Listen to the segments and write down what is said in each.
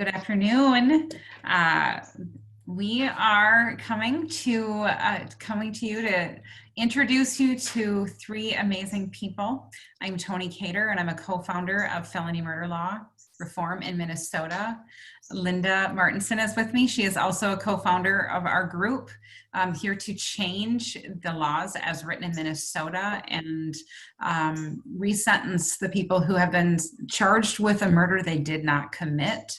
Good afternoon. We are coming to you to introduce you to three amazing people. I'm Tony Cater, and I'm a co-founder of Felony Murder Law Reform in Minnesota. Linda Martinson is with me. She is also a co-founder of our group, here to change the laws as written in Minnesota and resentence the people who have been charged with a murder they did not commit.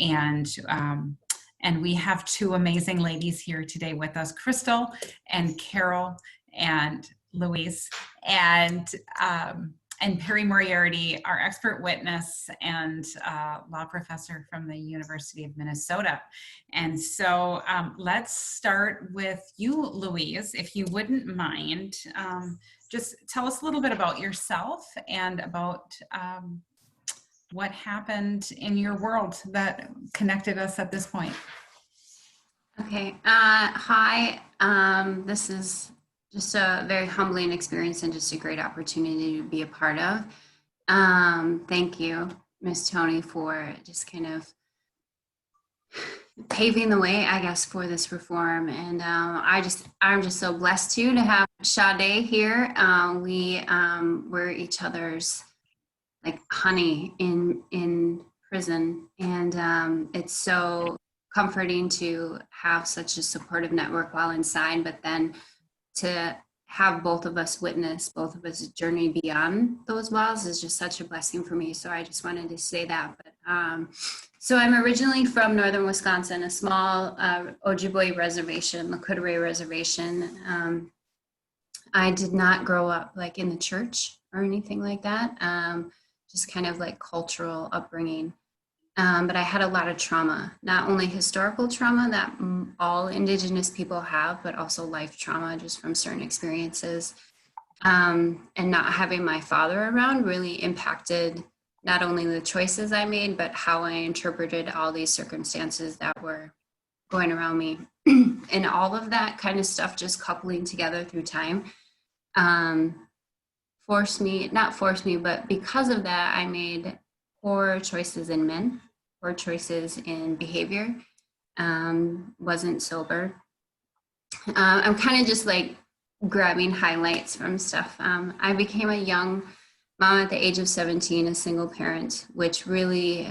And we have two amazing ladies here today with us, Krystal and Carol and Louise, and Perry Moriearty, our expert witness and law professor from the University of Minnesota. And so let's start with you, Louise, if you wouldn't mind. Just tell us a little bit about yourself and about what happened in your world that connected us at this point. Okay. Hi. This is just a very humbling experience and just a great opportunity to be a part of. Thank you, Miss Tony, for just kind of paving the way, I guess, for this reform. And I'm just so blessed too to have Sade here. We're each other's like honey in prison, and it's so comforting to have such a supportive network while inside, but then to have both of us witness both of us journey beyond those walls is just such a blessing for me. So I just wanted to say that. But so I'm originally from northern Wisconsin, a small Ojibwe reservation, Lakota reservation. I did not grow up like in the church or anything like that. Just kind of like cultural upbringing. But I had a lot of trauma, not only historical trauma that all Indigenous people have, but also life trauma just from certain experiences. And not having my father around really impacted not only the choices I made, but how I interpreted all these circumstances that were going around me. And all of that kind of stuff just coupling together through time not forced me, but because of that, I made poor choices in men, poor choices in behavior, wasn't sober. I'm kind of just like grabbing highlights from stuff. I became a young mom at the age of 17, a single parent, which really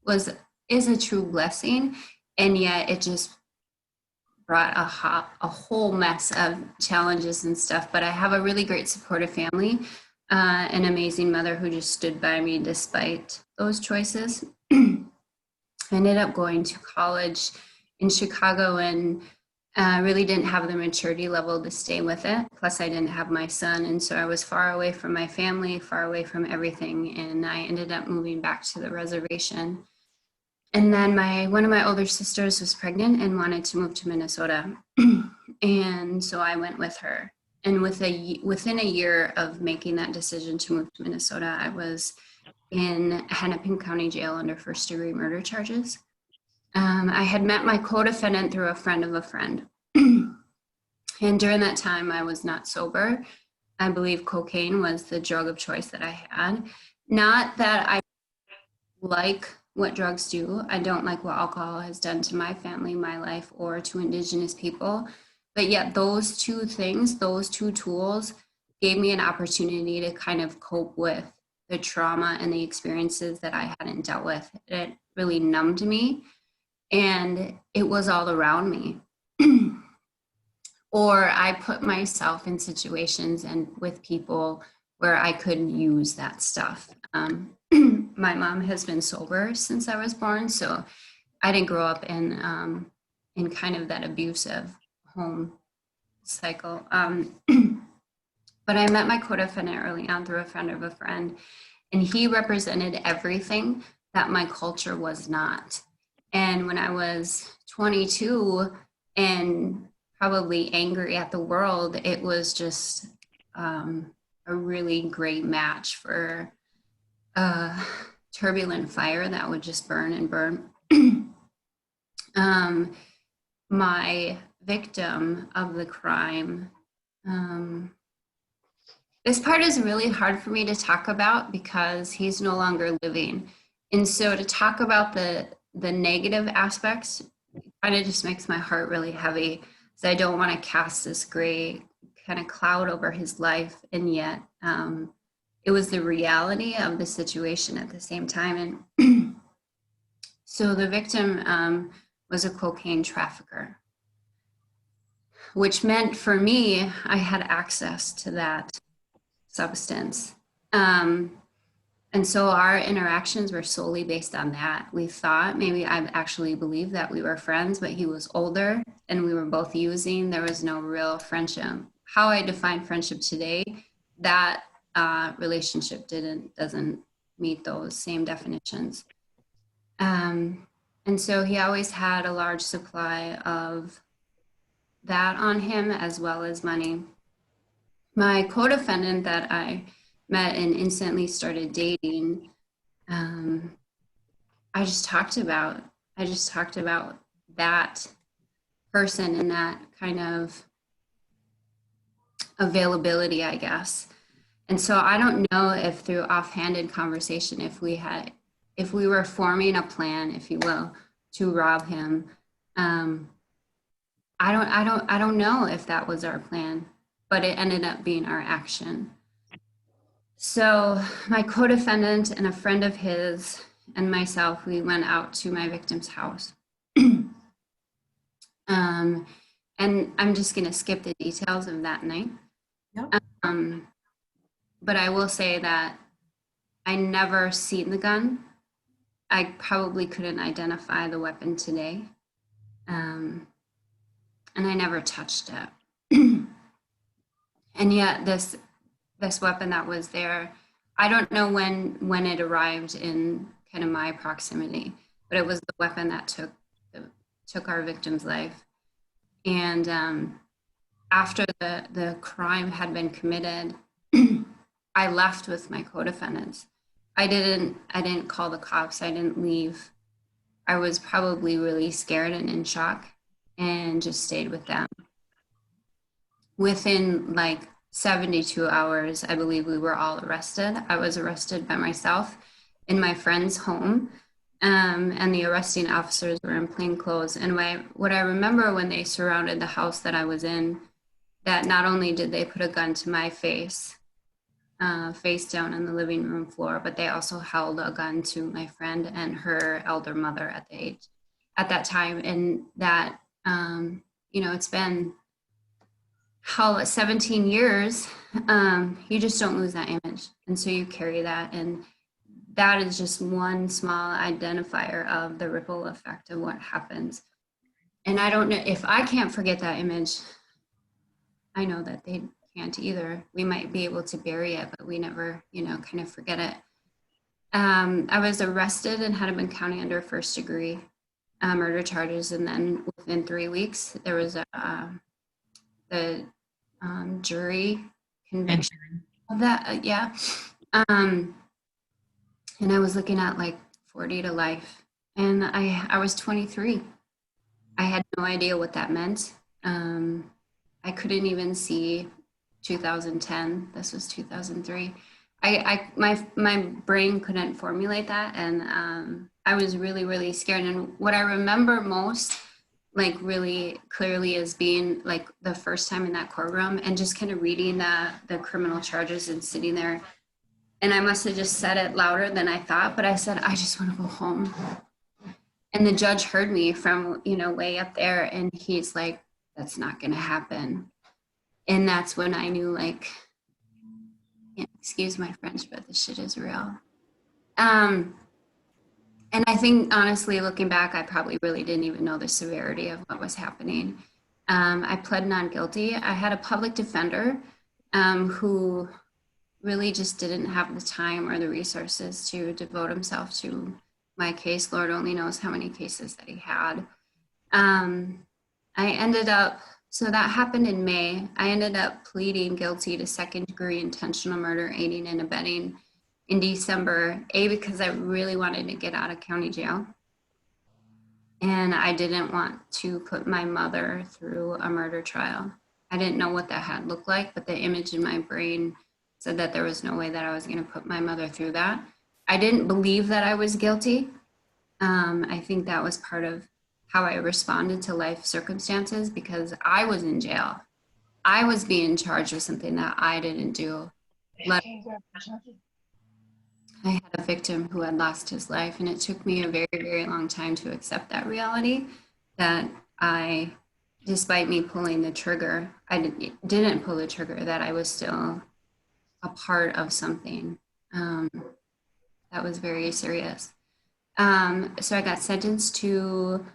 is a true blessing. And yet it just brought a whole mess of challenges and stuff. But I have a really great supportive family, an amazing mother who just stood by me despite those choices. I ended up going to college in Chicago and really didn't have the maturity level to stay with it. Plus I didn't have my son. And so I was far away from my family, far away from everything. And I ended up moving back to the reservation. And then one of my older sisters was pregnant and wanted to move to Minnesota. And so I went with her. And within a year of making that decision to move to Minnesota, I was in Hennepin County Jail under first-degree murder charges. I had met my co-defendant through a friend of a friend. And during that time, I was not sober. I believe cocaine was the drug of choice that I had. Not that I like what drugs do. I don't like what alcohol has done to my family, my life, or to Indigenous people. But yet those two things, those two tools gave me an opportunity to kind of cope with the trauma and the experiences that I hadn't dealt with. It really numbed me and it was all around me. Or I put myself in situations and with people where I could use that stuff. My mom has been sober since I was born, so I didn't grow up in kind of that abusive home cycle. But I met my co-defendant early on through a friend of a friend, and he represented everything that my culture was not. And when I was 22 and probably angry at the world, it was just a really great match for turbulent fire that would just burn and burn. My victim of the crime, this part is really hard for me to talk about because he's no longer living. And so to talk about the negative aspects kind of just makes my heart really heavy. So I don't want to cast this gray kind of cloud over his life. And yet it was the reality of the situation at the same time. And so the victim was a cocaine trafficker, which meant for me, I had access to that substance. And so our interactions were solely based on that. We thought, maybe I actually believed that we were friends, but he was older and we were both using. There was no real friendship. How I define friendship today, that relationship doesn't meet those same definitions. And so he always had a large supply of that on him, as well as money. My co-defendant that I met and instantly started dating, I just talked about that person and that kind of availability, I guess. And so I don't know if through offhanded conversation, if we were forming a plan, if you will, to rob him. I don't know if that was our plan, but it ended up being our action. So my co-defendant and a friend of his and myself, we went out to my victim's house. And I'm just going to skip the details of that night. Yep. But I will say that I never seen the gun. I probably couldn't identify the weapon today. And I never touched it. And yet this weapon that was there, I don't know when it arrived in kind of my proximity, but it was the weapon that took our victim's life. And after the crime had been committed, I left with my co-defendants. I didn't call the cops. I didn't leave. I was probably really scared and in shock, and just stayed with them. Within like 72 hours, I believe we were all arrested. I was arrested by myself in my friend's home, and the arresting officers were in plain clothes. And what I remember when they surrounded the house that I was in, that not only did they put a gun to my face down on the living room floor, but they also held a gun to my friend and her elder mother at that time. And that, it's been 17 years, you just don't lose that image. And so you carry that. And that is just one small identifier of the ripple effect of what happens. And I don't know if I can't forget that image, I know that they can't either. We might be able to bury it, but we never, kind of forget it. I was arrested in Hennepin County under first-degree murder charges. And then within 3 weeks, there was the jury conviction of that. Yeah. And I was looking at like 40 to life. And I was 23. I had no idea what that meant. I couldn't even see 2010. This was 2003. My brain couldn't formulate that. And I was really, really scared. And what I remember most, like really clearly, is being like the first time in that courtroom and just kind of reading the criminal charges and sitting there. And I must have just said it louder than I thought, but I said, I just want to go home. And the judge heard me from, way up there, and he's like, that's not going to happen. And that's when I knew, like, excuse my French, but this shit is real. And I think, honestly, looking back, I probably really didn't even know the severity of what was happening. I pled not guilty. I had a public defender who really just didn't have the time or the resources to devote himself to my case. Lord only knows how many cases that he had. So that happened in May. I ended up pleading guilty to second-degree intentional murder, aiding and abetting in December, because I really wanted to get out of county jail. And I didn't want to put my mother through a murder trial. I didn't know what that had looked like, but the image in my brain said that there was no way that I was going to put my mother through that. I didn't believe that I was guilty. I think that was part of how I responded to life circumstances, because I was in jail. I was being charged with something that I didn't do. I had a victim who had lost his life, and it took me a very, very long time to accept that reality, that I, despite me pulling the trigger, I didn't pull the trigger, that I was still a part of something that was very serious. So I got sentenced to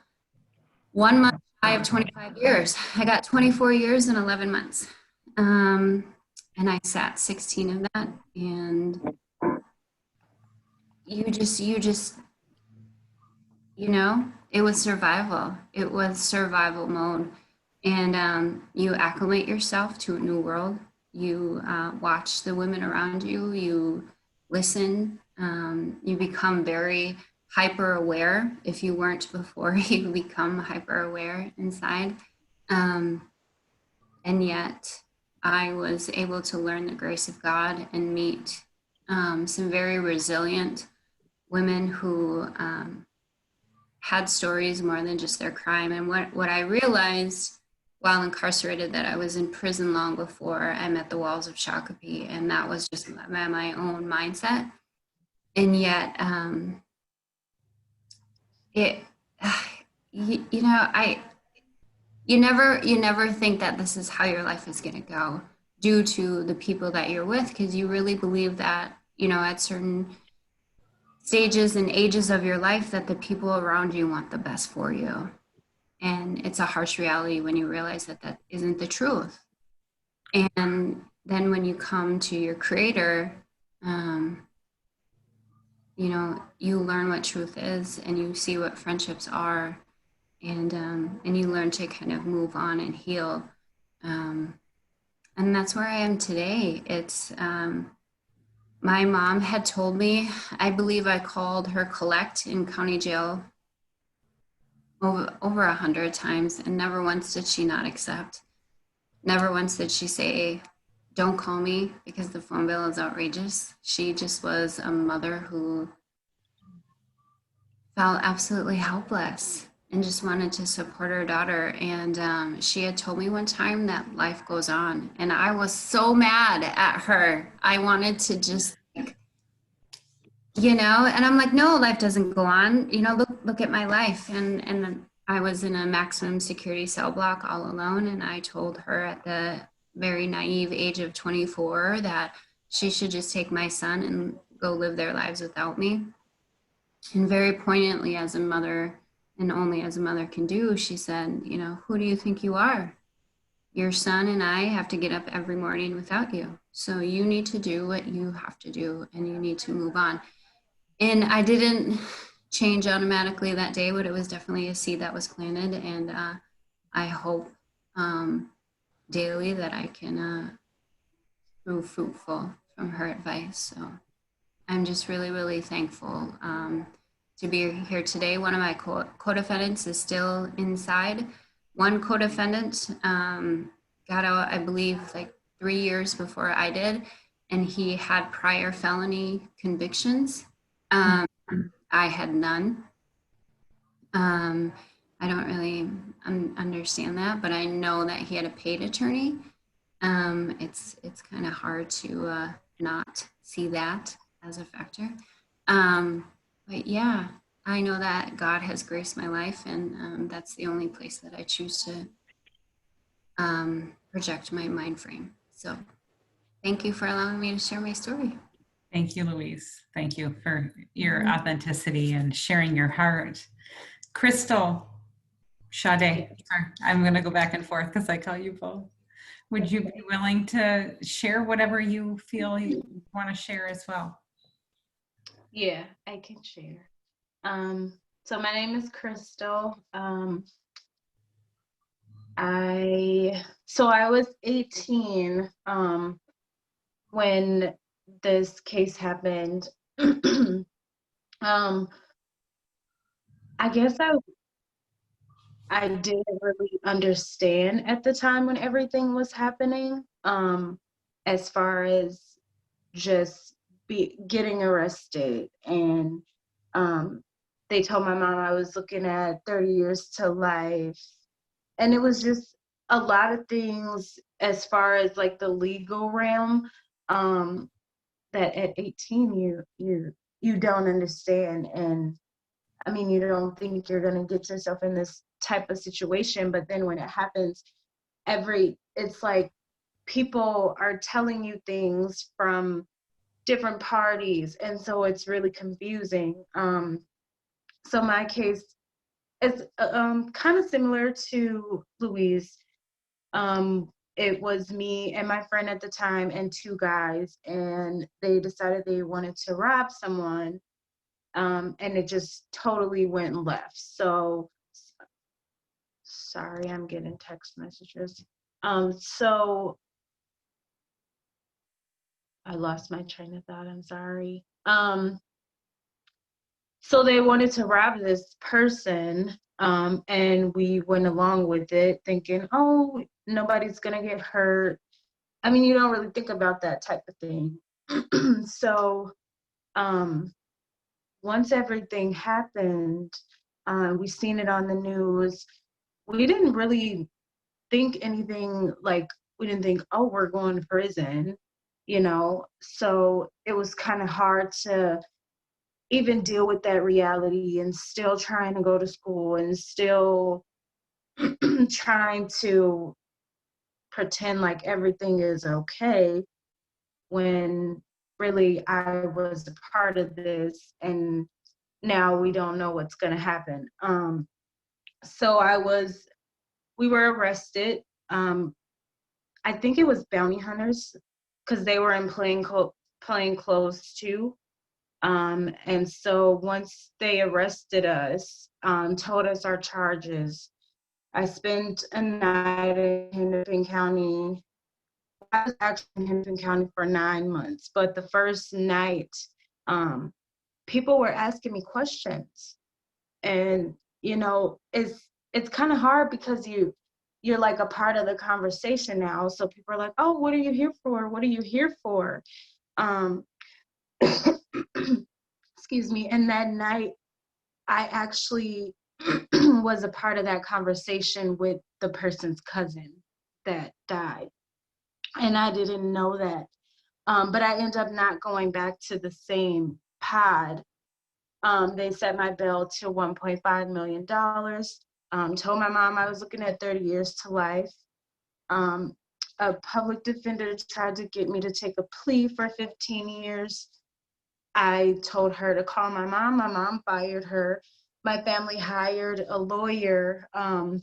1 month shy of 25 years. I got 24 years and 11 months. And I sat 16 of that. And it was survival. It was survival mode. And you acclimate yourself to a new world. You watch the women around you. You listen. You become very hyper aware. If you weren't before, you become hyper aware inside. And yet I was able to learn the grace of God and meet some very resilient women who had stories more than just their crime. And what I realized while incarcerated, that I was in prison long before I met the walls of Shakopee, and that was just my own mindset. And yet, you never think that this is how your life is going to go, due to the people that you're with, because you really believe that, at certain stages and ages of your life, that the people around you want the best for you. And it's a harsh reality when you realize that that isn't the truth. And then when you come to your creator, you learn what truth is, and you see what friendships are, and you learn to kind of move on and heal. And that's where I am today. It's my mom had told me, I believe I called her collect in county jail over 100 times, and never once did she not accept. Never once did she say, don't call me because the phone bill is outrageous. She just was a mother who felt absolutely helpless and just wanted to support her daughter. And she had told me one time that life goes on, and I was so mad at her. I wanted to just, and I'm like, no, life doesn't go on. Look at my life. And I was in a maximum security cell block all alone. And I told her at the very naive age of 24 that she should just take my son and go live their lives without me. And very poignantly, as a mother, and only as a mother can do, she said, who do you think you are? Your son and I have to get up every morning without you. So you need to do what you have to do, and you need to move on. And I didn't change automatically that day, but it was definitely a seed that was planted. And I hope daily that I can prove fruitful from her advice. So I'm just really, really thankful to be here today. One of my co-defendants is still inside. One co-defendant got out, I believe, like 3 years before I did, and he had prior felony convictions. I had none. I don't really understand that, but I know that he had a paid attorney. It's kind of hard to not see that as a factor. But yeah, I know that God has graced my life, and that's the only place that I choose to project my mind frame. So thank you for allowing me to share my story. Thank you, Louise. Thank you for your authenticity and sharing your heart. Krystal, Sade, I'm going to go back and forth because I call you both. Would you be willing to share whatever you feel you want to share as well? Yeah, I can share. So my name is Krystal. I was 18 when this case happened. I guess I didn't really understand at the time when everything was happening, as far as just getting arrested, and they told my mom I was looking at 30 years to life. And it was just a lot of things as far as like the legal realm, that at 18 you don't understand. And I mean, you don't think you're going to get yourself in this type of situation, but then when it happens, it's like people are telling you things from different parties, and so it's really confusing. So my case is kind of similar to Louise. It was me and my friend at the time and two guys, and they decided they wanted to rob someone, and it just totally went left. So, sorry, I'm getting text messages. So I lost my train of thought, I'm sorry. So they wanted to rob this person, and we went along with it thinking, oh, nobody's gonna get hurt. I mean, you don't really think about that type of thing. So once everything happened, we seen it on the news. We didn't really think anything, like, we didn't think, oh, we're going to prison, you know? So it was kind of hard to even deal with that reality, and still trying to go to school, and still trying to pretend like everything is okay, when really I was a part of this, and now we don't know what's going to happen. So we were arrested. I think it was bounty hunters, because they were in plain clothes too. And so once they arrested us, told us our charges, I spent a night in Hennepin County. I was actually in Hennepin County for 9 months, but the first night, people were asking me questions, and you know, it's kind of hard because you're like a part of the conversation now. So people are like, "Oh, what are you here for? What are you here for?" Um, excuse me. And that night, I actually was a part of that conversation with the person's cousin that died. And I didn't know that. But I ended up not going back to the same pod. They set my bail to $1.5 million. Told my mom I was looking at 30 years to life. A public defender tried to get me to take a plea for 15 years. I told her to call my mom. My mom fired her. My family hired a lawyer. And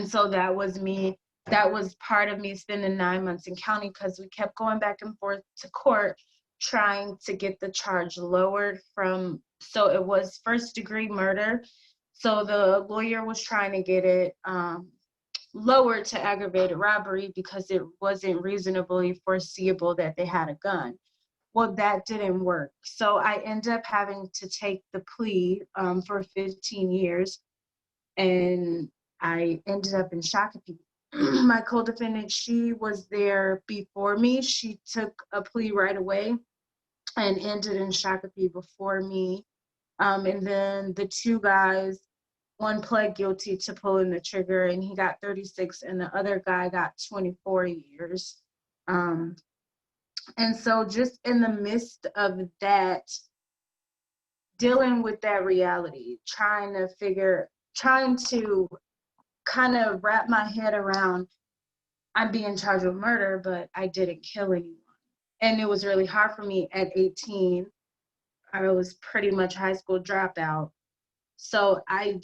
so that was me. That was part of me spending 9 months in county, because we kept going back and forth to court trying to get the charge lowered from, so it was first-degree murder. So the lawyer was trying to get it lowered to aggravated robbery, because it wasn't reasonably foreseeable that they had a gun. Well, that didn't work. So I ended up having to take the plea for 15 years, and I ended up in Shakopee. My co-defendant, she was there before me. She took a plea right away and ended in Shakopee before me. And then the two guys, one pled guilty to pulling the trigger, and he got 36, and the other guy got 24 years. And so just in the midst of that, dealing with that reality, trying to kind of wrap my head around, I'm being charged with murder, but I didn't kill anyone. And it was really hard for me at 18. I was pretty much high school dropout. So I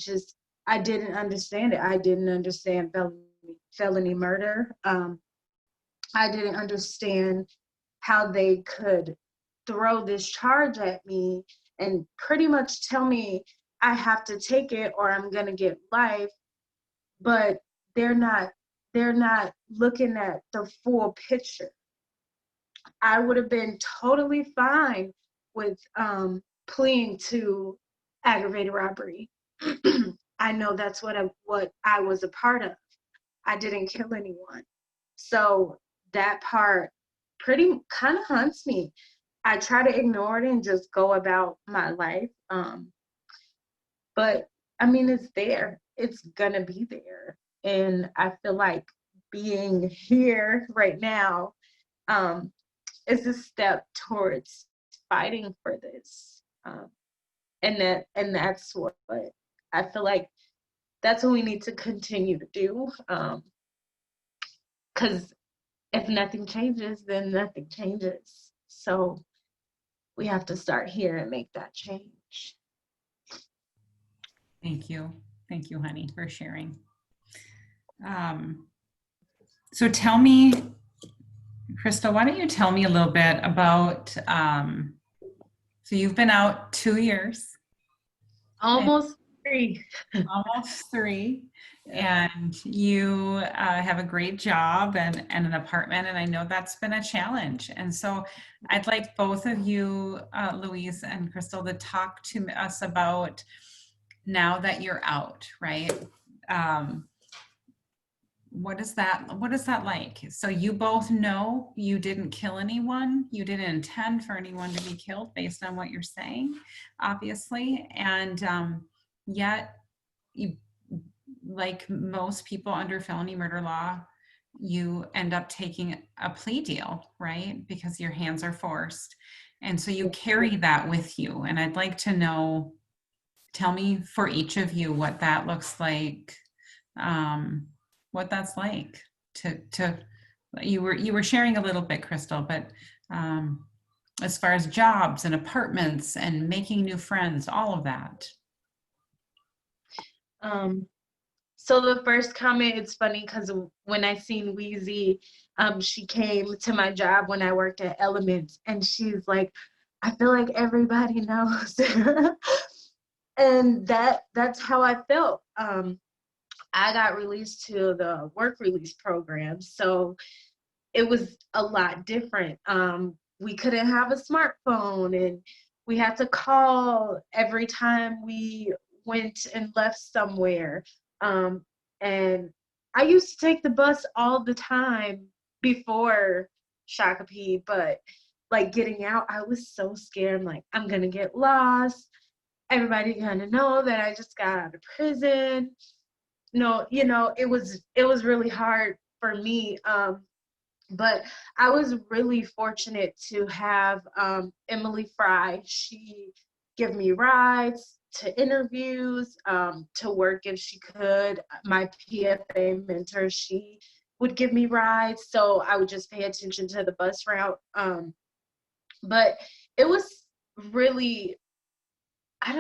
didn't understand it. I didn't understand felony murder. I didn't understand how they could throw this charge at me and pretty much tell me I have to take it or I'm gonna get life, but they're not looking at the full picture. I would have been totally fine with pleading to aggravated robbery. I know that's what I was a part of. I didn't kill anyone. So that part pretty kind of haunts me. I try to ignore it and just go about my life. But I mean, it's there. It's gonna be there. And I feel like being here right now is a step towards fighting for this. And that's what I feel like that's what we need to continue to do. Because if nothing changes, then nothing changes. So we have to start here and make that change. Thank you. Thank you, honey, for sharing. So tell me, Krystal, why don't you tell me a little bit about, so you've been out 2 years. Almost 3. Almost 3. And you have a great job and an apartment, and I know that's been a challenge. And so I'd like both of you, Louise and Krystal, to talk to us about now that you're out, right? What is that like? So you both know you didn't kill anyone. You didn't intend for anyone to be killed based on what you're saying, obviously. And yet, you, like most people under felony murder law, you end up taking a plea deal, right? Because your hands are forced. And so you carry that with you. And I'd like to know, tell me for each of you what that looks like, what that's like to you were sharing a little bit, Krystal, but as far as jobs and apartments and making new friends, all of that. So the first comment, it's funny because when I seen Wheezy, she came to my job when I worked at Elements, and she's like, I feel like everybody knows. And that's how I felt. I got released to the work release program, so it was a lot different. We couldn't have a smartphone, and we had to call every time we went and left somewhere. And I used to take the bus all the time before Shakopee, but like getting out, I was so scared. I'm like, I'm gonna get lost. Everybody gonna know that I just got out of prison. No, it was really hard for me. But I was really fortunate to have Emily Fry. She gave me rides to interviews, to work if she could. My PFA mentor, she would give me rides, so I would just pay attention to the bus route. But it was really, I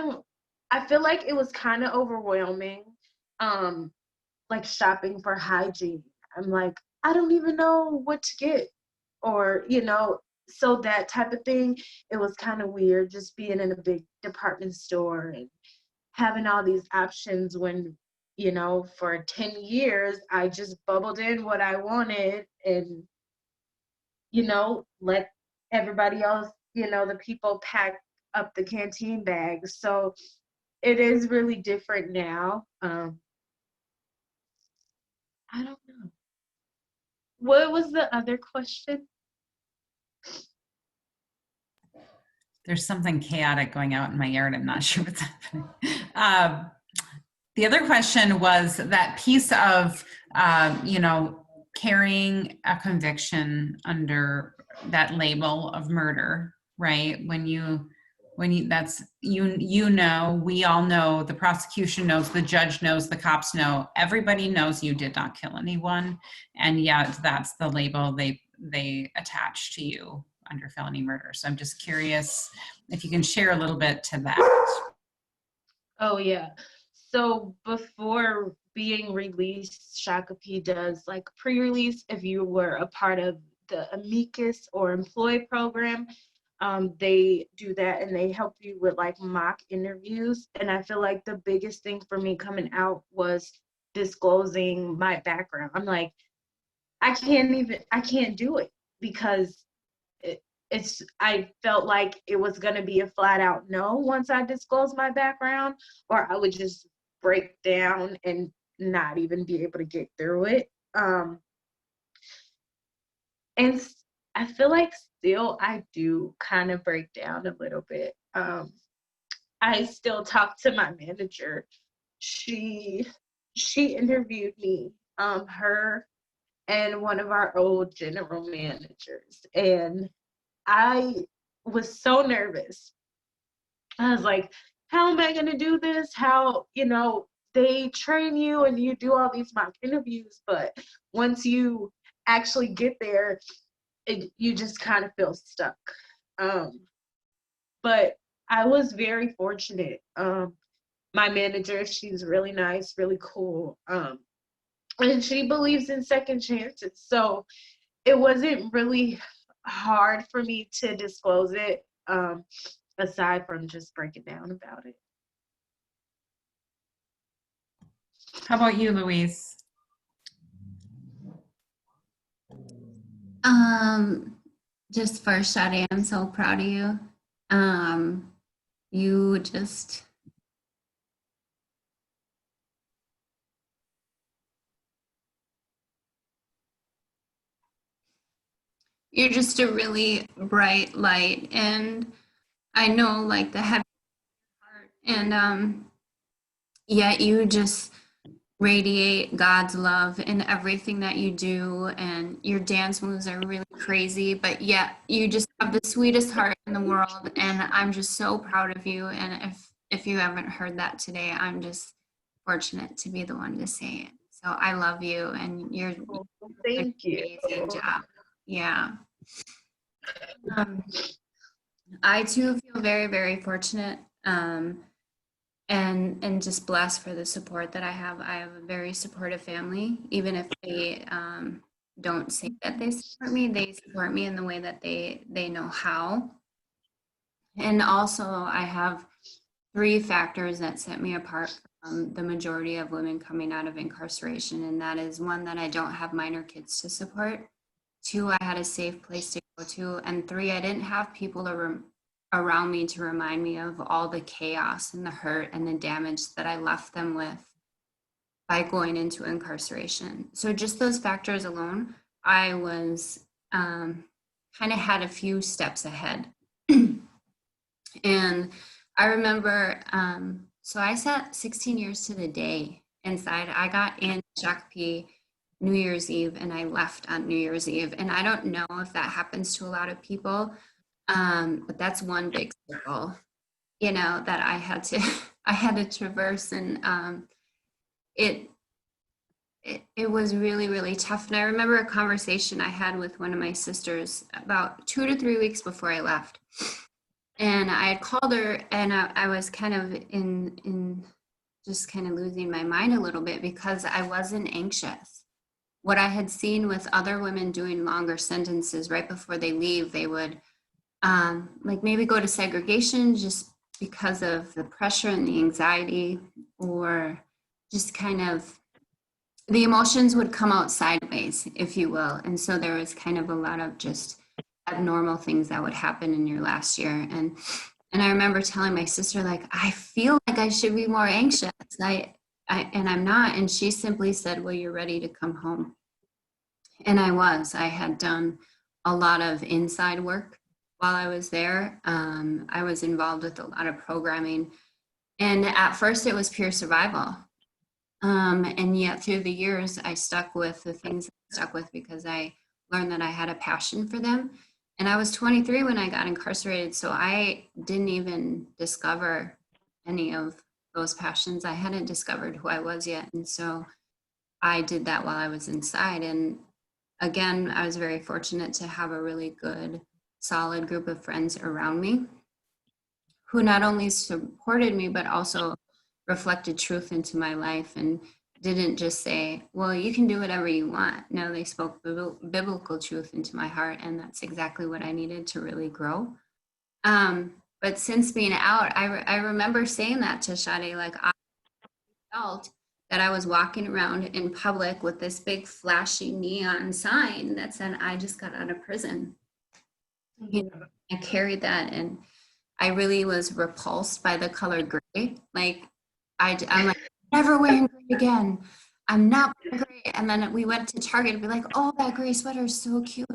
feel like it was kind of overwhelming, like shopping for hygiene. I'm like, I don't even know what to get, or, so that type of thing. It was kind of weird just being in a big department store and having all these options when, for 10 years, I just bubbled in what I wanted and, let everybody else, the people pack up the canteen bags. So it is really different now. I don't know. What was the other question? There's something chaotic going out in my yard. I'm not sure what's happening. The other question was that piece of, carrying a conviction under that label of murder, right? When you that's, we all know, the prosecution knows, the judge knows, the cops know, everybody knows you did not kill anyone. And yet that's the label they attach to you under felony murder. So I'm just curious if you can share a little bit to that. Oh, yeah. So before being released, Shakopee does like pre-release. If you were a part of the amicus or employee program, they do that, and they help you with like mock interviews. And I feel like the biggest thing for me coming out was disclosing my background. I'm like, I can't do it because I felt like it was going to be a flat out no once I disclosed my background, or I would just break down and not even be able to get through it. And I feel like still I do kind of break down a little bit. I still talk to my manager. She interviewed me, her and one of our old general managers, and I was so nervous. I was like, how am I going to do this? How, they train you and you do all these mock interviews, but once you actually get there, you just kind of feel stuck. But I was very fortunate. My manager, she's really nice, really cool. And she believes in second chances. So it wasn't really hard for me to disclose it, aside from just breaking down about it. How about you, Louise? Just first, Sade, I'm so proud of you. You just, you're just a really bright light, and I know like the heavy heart, and yet you just radiate God's love in everything that you do, and your dance moves are really crazy, but yet you just have the sweetest heart in the world, and I'm just so proud of you. And if you haven't heard that today, I'm just fortunate to be the one to say it. So I love you, and you're doing Thank an you. amazing job. Yeah. I too feel very, very fortunate. And just blessed for the support that I have. I have a very supportive family. Even if they don't say that they support me in the way that they know how. And also I have 3 factors that set me apart from the majority of women coming out of incarceration. And that is, 1, that I don't have minor kids to support. 2, I had a safe place to go to. And 3, I didn't have people around me to remind me of all the chaos and the hurt and the damage that I left them with by going into incarceration. So just those factors alone, I was kind of had a few steps ahead. And I remember, so I sat 16 years to the day inside. I got in Shakopee New Year's Eve and I left on New Year's Eve. And I don't know if that happens to a lot of people. But that's one big circle, that I had to traverse, and it was really, really tough. And I remember a conversation I had with one of my sisters about 2 to 3 weeks before I left, and I had called her, and I was kind of in just kind of losing my mind a little bit because I wasn't anxious. What I had seen with other women doing longer sentences right before they leave, they would like maybe go to segregation just because of the pressure and the anxiety, or just kind of the emotions would come out sideways, if you will. And so there was kind of a lot of just abnormal things that would happen in your last year. And I remember telling my sister, like, I feel like I should be more anxious. And I'm not. And she simply said, well, you're ready to come home. And I had done a lot of inside work while I was there. I was involved with a lot of programming, and at first it was pure survival. And yet through the years, I stuck with the things I stuck with because I learned that I had a passion for them. And I was 23 when I got incarcerated, so I didn't even discover any of those passions. I hadn't discovered who I was yet. And so I did that while I was inside. And again, I was very fortunate to have a really good, solid group of friends around me who not only supported me, but also reflected truth into my life and didn't just say, well, you can do whatever you want. No, they spoke biblical truth into my heart, and that's exactly what I needed to really grow. But since being out, I remember saying that to Sade, like, I felt that I was walking around in public with this big flashy neon sign that said, I just got out of prison. I carried that, and I really was repulsed by the color gray. Like, I'm like, never wearing gray again. I'm not wearing gray. And then we went to Target and be like, oh, that gray sweater is so cute.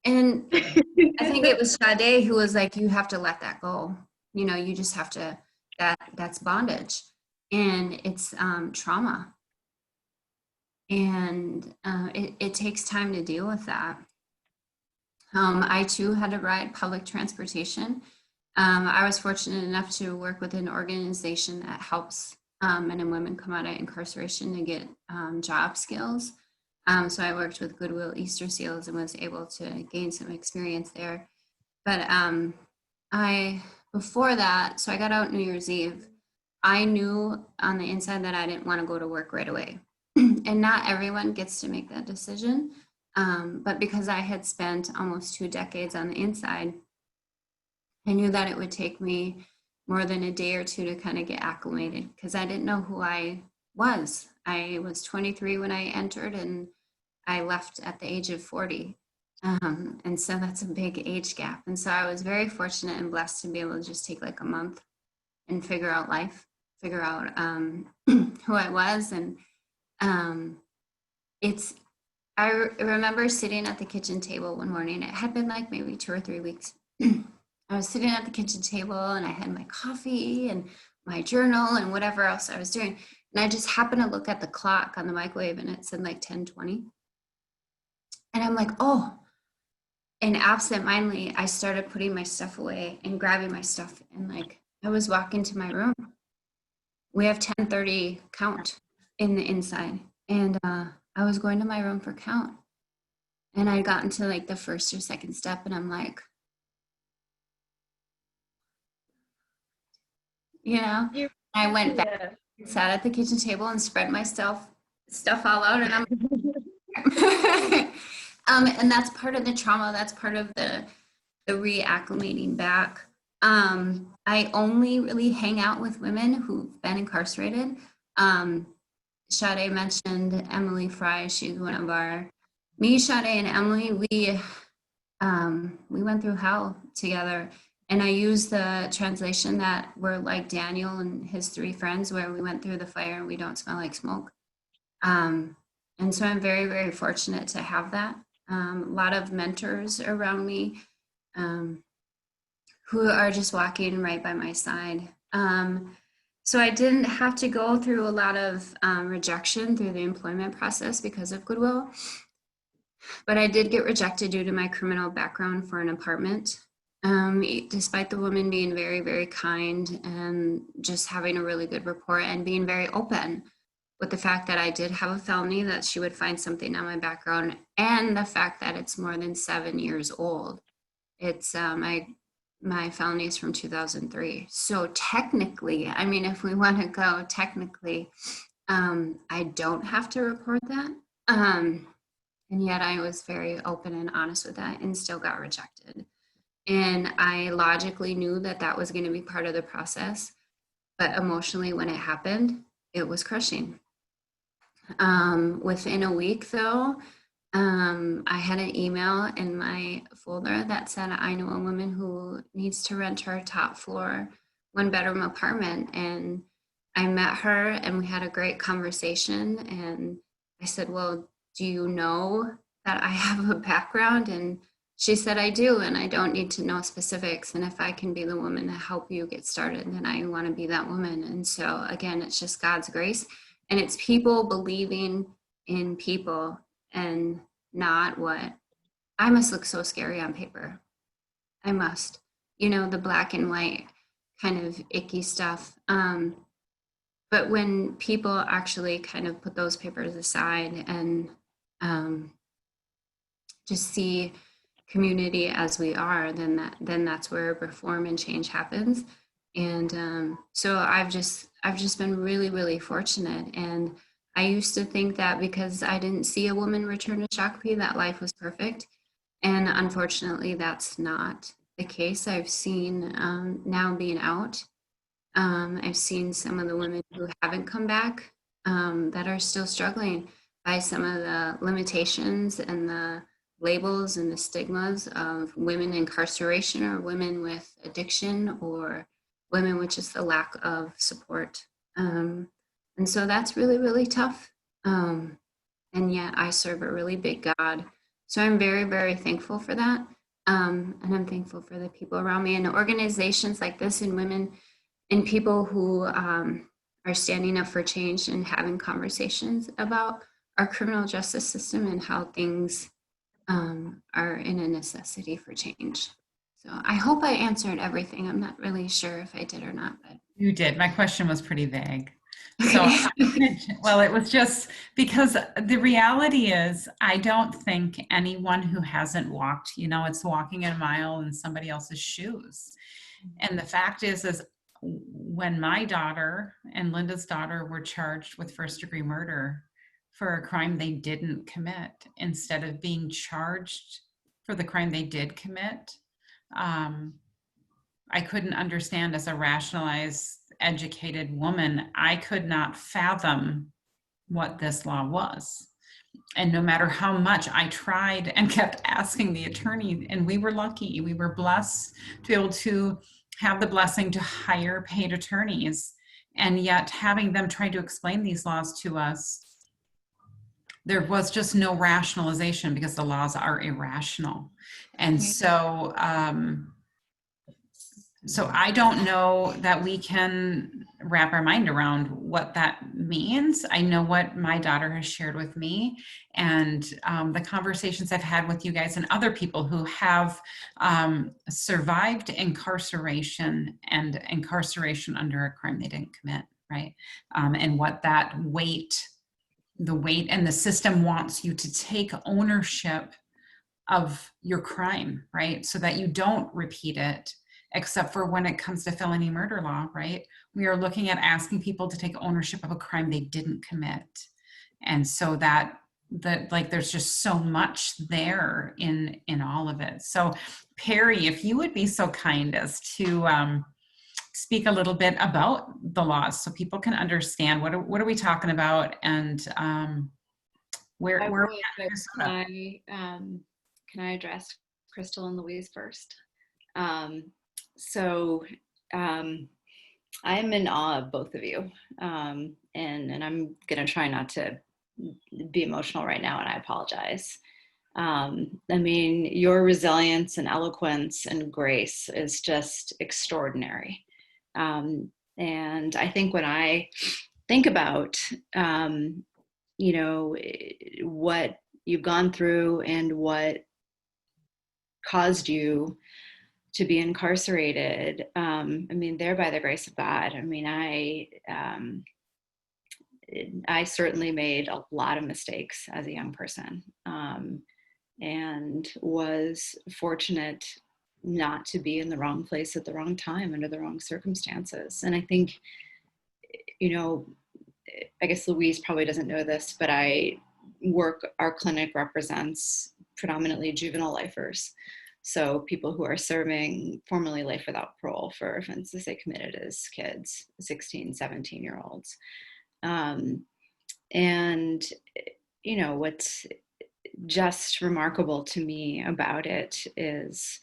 And I think it was Sade who was like, you have to let that go. You know, you just have to, that's bondage. And it's trauma. And it takes time to deal with that. I too had to ride public transportation. I was fortunate enough to work with an organization that helps men and women come out of incarceration to get job skills. So I worked with Goodwill Easter Seals and was able to gain some experience there. But before that, so I got out New Year's Eve. I knew on the inside that I didn't want to go to work right away. And not everyone gets to make that decision. But because I had spent almost 2 decades on the inside, I knew that it would take me more than a day or two to kind of get acclimated because I didn't know who I was. I was 23 when I entered and I left at the age of 40. And so that's a big age gap. And so I was very fortunate and blessed to be able to just take like a month and figure out life, figure out who I was. And I remember sitting at the kitchen table one morning. It had been like maybe 2 or 3 weeks. I was sitting at the kitchen table and I had my coffee and my journal and whatever else I was doing. And I just happened to look at the clock on the microwave and it said like 10:20. And I'm like, oh. And absentmindedly, I started putting my stuff away and grabbing my stuff. And like, I was walking to my room. We have 10:30 count in the inside. And I was going to my room for count. And I got into like the first or second step and I'm like, you know, I went back, sat at the kitchen table and spread my stuff all out. And and that's part of the trauma. That's part of the reacclimating back. I only really hang out with women who've been incarcerated. Sade mentioned Emily Fry. She's one of me, Sade, and Emily. We went through hell together. And I use the translation that we're like Daniel and his 3 friends, where we went through the fire and we don't smell like smoke. And so I'm very, very fortunate to have that. A lot of mentors around me who are just walking right by my side. So I didn't have to go through a lot of rejection through the employment process because of Goodwill. But I did get rejected due to my criminal background for an apartment. Despite the woman being very, very kind and just having a really good rapport and being very open with the fact that I did have a felony, that she would find something on my background, and the fact that it's more than 7 years old. It's my felony is from 2003. So technically, I mean, if we want to go technically, I don't have to report that. And yet I was very open and honest with that and still got rejected. And I logically knew that that was going to be part of the process. But emotionally, when it happened, it was crushing. Within a week, though, I had an email in my folder that said, I know a woman who needs to rent her top floor 1-bedroom apartment. And I met her and we had a great conversation. And I said, well, do you know that I have a background? And she said, I do, and I don't need to know specifics. And if I can be the woman to help you get started, then I want to be that woman. And so again, it's just God's grace. And it's people believing in people and not what I must look so scary on paper. I must, the black and white kind of icky stuff. But when people actually kind of put those papers aside and just see community as we are, then that's where reform and change happens. And so I've just been really, really fortunate. And I used to think that because I didn't see a woman return to Shakopee, that life was perfect. And unfortunately, that's not the case. I've seen now being out, I've seen some of the women who haven't come back that are still struggling by some of the limitations and the labels and the stigmas of women incarceration or women with addiction or women with just the lack of support. And so that's really, really tough. And yet I serve a really big God. So I'm very, very thankful for that. And I'm thankful for the people around me and organizations like this and women and people who are standing up for change and having conversations about our criminal justice system and how things are in a necessity for change. So I hope I answered everything. I'm not really sure if I did or not, but. You did. My question was pretty vague. So, Okay. well, it was just because the reality is, I don't think anyone who hasn't walked, it's walking a mile in somebody else's shoes. And the fact is when my daughter and Linda's daughter were charged with first-degree murder for a crime they didn't commit, instead of being charged for the crime they did commit, I couldn't understand, as a rationalized, educated woman, I could not fathom what this law was. And no matter how much I tried and kept asking the attorney, and we were lucky, we were blessed to be able to have the blessing to hire paid attorneys, and yet having them try to explain these laws to us, there was just no rationalization because the laws are irrational. And so, so I don't know that we can wrap our mind around what that means. I know what my daughter has shared with me, and the conversations I've had with you guys and other people who have survived incarceration and incarceration under a crime they didn't commit, right? And what that weight, the weight, and the system wants you to take ownership of your crime, right? So that you don't repeat it, except for when it comes to felony murder law, right? We are looking at asking people to take ownership of a crime they didn't commit. And so that like, there's just so much there in all of it. So Perry, if you would be so kind as to speak a little bit about the laws so people can understand what are we talking about, and where are we at in Minnesota? Can I address Krystal and Louise first? So I'm in awe of both of you. And I'm going to try not to be emotional right now, and I apologize. I mean, your resilience and eloquence and grace is just extraordinary. And I think when I think about, you know, what you've gone through and what caused you to be incarcerated, I mean, they're by the grace of God. I mean, I certainly made a lot of mistakes as a young person, and was fortunate not to be in the wrong place at the wrong time under the wrong circumstances. And I think, you know, I guess Louise probably doesn't know this, but our clinic represents predominantly juvenile lifers. So people who are serving formerly life without parole for offenses they committed as kids, 16, 17-year-olds. And, you know, what's just remarkable to me about it is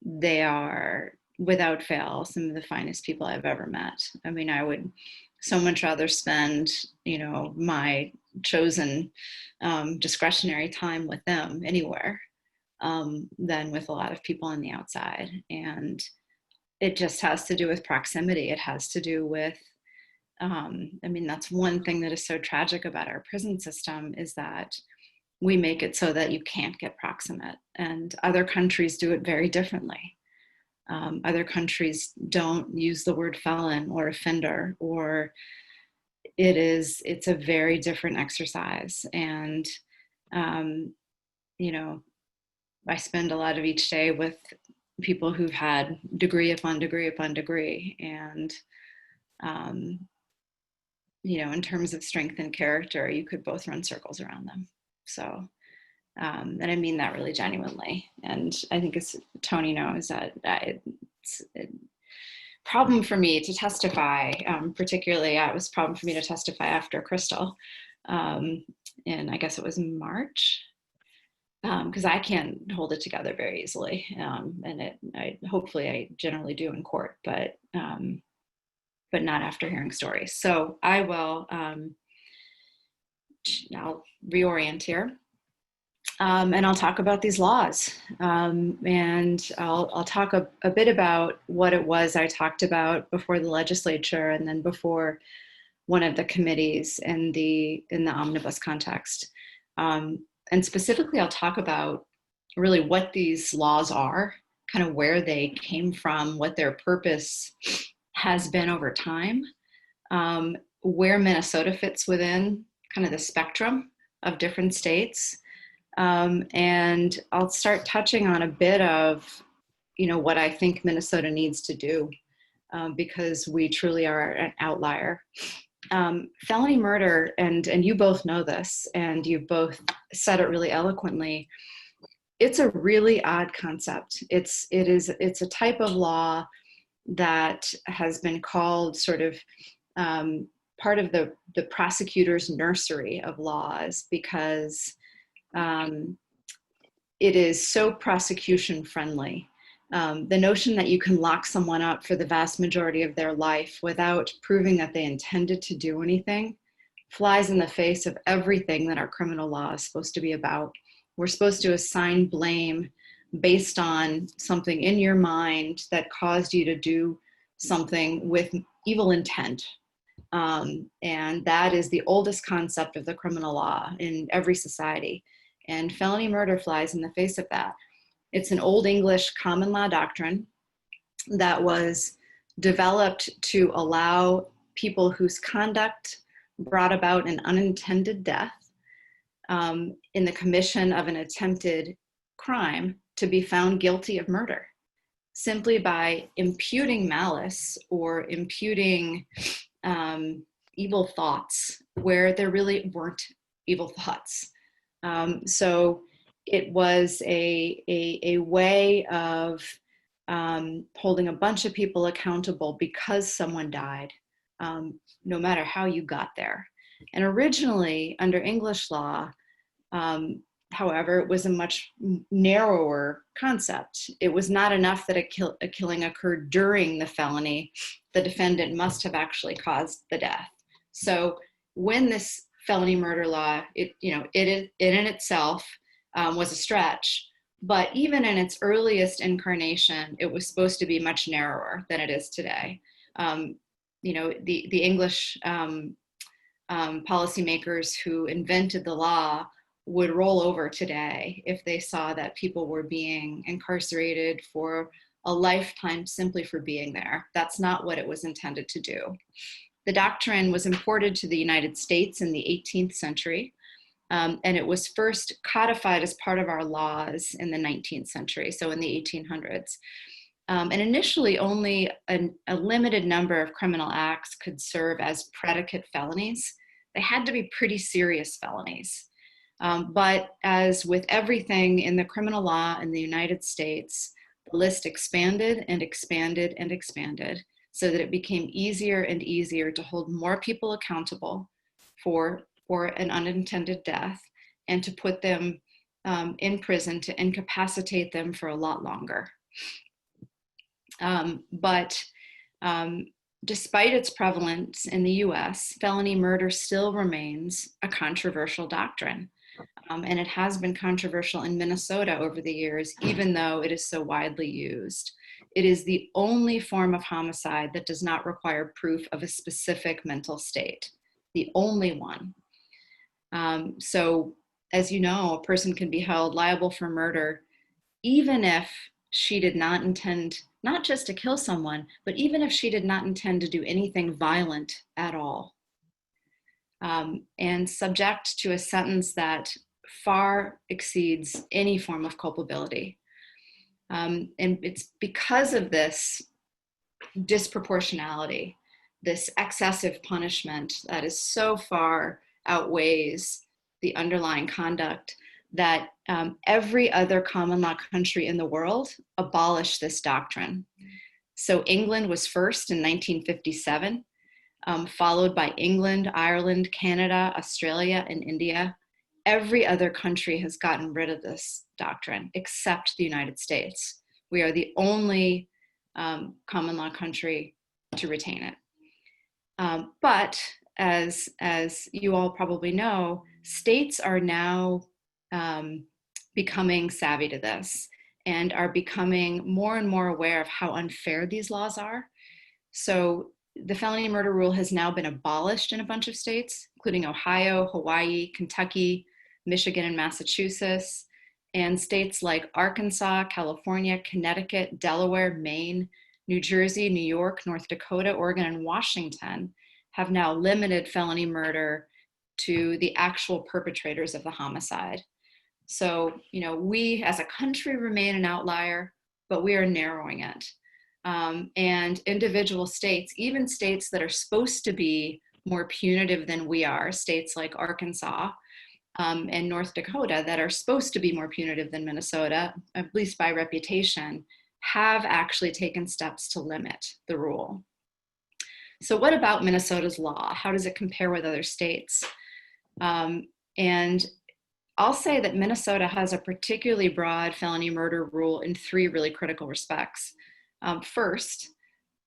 they are, without fail, some of the finest people I've ever met. I mean, I would so much rather spend, you know, my chosen discretionary time with them anywhere than with a lot of people on the outside. And it just has to do with proximity. It has to do with, I mean, that's one thing that is so tragic about our prison system, is that we make it so that you can't get proximate, and other countries do it very differently. Other countries don't use the word felon or offender, or it's a very different exercise. And, you know, I spend a lot of each day with people who've had degree upon degree upon degree. And, you know, in terms of strength and character, you could both run circles around them. So, and I mean that really genuinely. And I think, as Tony knows, that it's a problem for me to testify, particularly it was a problem for me to testify after Krystal. And I guess it was March, because I can't hold it together very easily. And hopefully I generally do in court, but not after hearing stories. So I will, I'll reorient here. And I'll talk about these laws. And I'll talk a bit about what it was I talked about before the legislature and then before one of the committees in the omnibus context. And specifically, I'll talk about really what these laws are, kind of where they came from, what their purpose has been over time, where Minnesota fits within kind of the spectrum of different states. And I'll start touching on a bit of, what I think Minnesota needs to do, because we truly are an outlier. Felony murder, and you both know this, and you've both said it really eloquently. It's a really odd concept. It's a type of law that has been called sort of part of the prosecutor's nursery of laws, because it is so prosecution friendly. The notion that you can lock someone up for the vast majority of their life without proving that they intended to do anything flies in the face of everything that our criminal law is supposed to be about. We're supposed to assign blame based on something in your mind that caused you to do something with evil intent. And that is the oldest concept of the criminal law in every society. And felony murder flies in the face of that. It's an Old English common law doctrine that was developed to allow people whose conduct brought about an unintended death in the commission of an attempted crime to be found guilty of murder, simply by imputing malice or imputing evil thoughts where there really weren't evil thoughts. So it was a way of holding a bunch of people accountable because someone died, no matter how you got there. And originally, under English law, however, it was a much narrower concept. It was not enough that a killing occurred during the felony. The defendant must have actually caused the death. So when this felony murder law, it in itself was a stretch, but even in its earliest incarnation, it was supposed to be much narrower than it is today. The English policymakers who invented the law would roll over today if they saw that people were being incarcerated for a lifetime simply for being there. That's not what it was intended to do. The doctrine was imported to the United States in the 18th century, and it was first codified as part of our laws in the 19th century, so in the 1800s. And initially, only a limited number of criminal acts could serve as predicate felonies. They had to be pretty serious felonies. But as with everything in the criminal law in the United States, the list expanded and expanded and expanded so that it became easier and easier to hold more people accountable for an unintended death and to put them in prison, to incapacitate them for a lot longer. But despite its prevalence in the US, felony murder still remains a controversial doctrine. And it has been controversial in Minnesota over the years, even though it is so widely used. It is the only form of homicide that does not require proof of a specific mental state, the only one. So, as you know, a person can be held liable for murder even if she did not intend not just to kill someone, but even if she did not intend to do anything violent at all. And subject to a sentence that far exceeds any form of culpability. And it's because of this disproportionality, this excessive punishment that is so far outweighs the underlying conduct, that every other common law country in the world abolished this doctrine. So England was first in 1957, followed by England, Ireland, Canada, Australia, and India. Every other country has gotten rid of this doctrine except the United States. We are the only common law country to retain it. But as you all probably know, states are now becoming savvy to this and are becoming more and more aware of how unfair these laws are. So the felony murder rule has now been abolished in a bunch of states, including Ohio, Hawaii, Kentucky, Michigan, and Massachusetts. And states like Arkansas, California, Connecticut, Delaware, Maine, New Jersey, New York, North Dakota, Oregon, and Washington have now limited felony murder to the actual perpetrators of the homicide. So, we as a country remain an outlier, but we are narrowing it. And individual states, even states that are supposed to be more punitive than we are, states like Arkansas and North Dakota that are supposed to be more punitive than Minnesota, at least by reputation, have actually taken steps to limit the rule. So what about Minnesota's law? How does it compare with other states? And I'll say that Minnesota has a particularly broad felony murder rule in 3 really critical respects. First,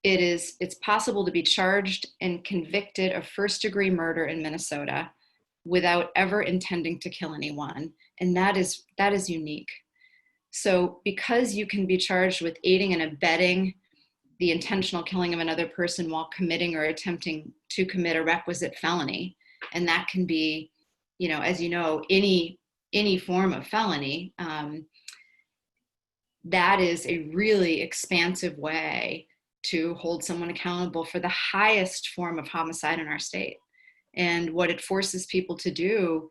it's possible to be charged and convicted of first-degree murder in Minnesota without ever intending to kill anyone, and that is unique. So because you can be charged with aiding and abetting the intentional killing of another person while committing or attempting to commit a requisite felony, and that can be, as you know, any form of felony, that is a really expansive way to hold someone accountable for the highest form of homicide in our state. And what it forces people to do,